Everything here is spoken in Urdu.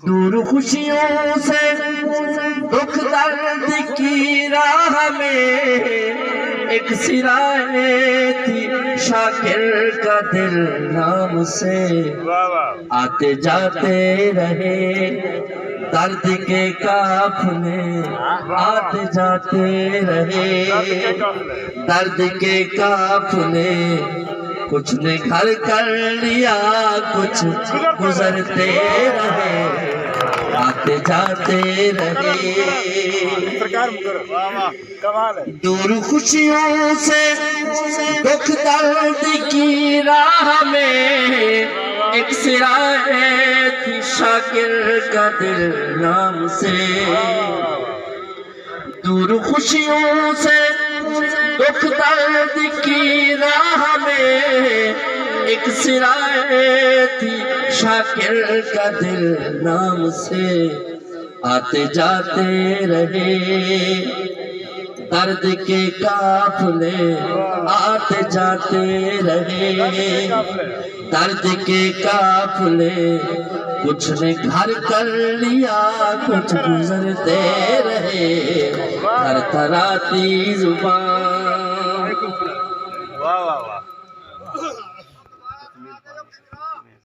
دور خوشیوں سے دکھ درد کی راہ میں ایک سرائے تھی شاکر کا دل نام سے آتے جاتے رہے درد کے قافلے آتے جاتے رہے درد کے قافلے کچھ نے گھر کر لیا کچھ گزرتے رہے آتے جاتے رہے دور خوشیوں سے دکھ درد کی راہ میں ایک سرائے تھی شاکر کا دل نام سے دور خوشیوں سے دکھ درد کی راہ میں ایک سرائے تھی شاکر کا دل نام سے آتے جاتے رہے درد کے قافلے آتے جاتے رہے درد کے قافلے کچھ نے گھر کر لیا کچھ گزرتے رہے تھرتھراتی زبان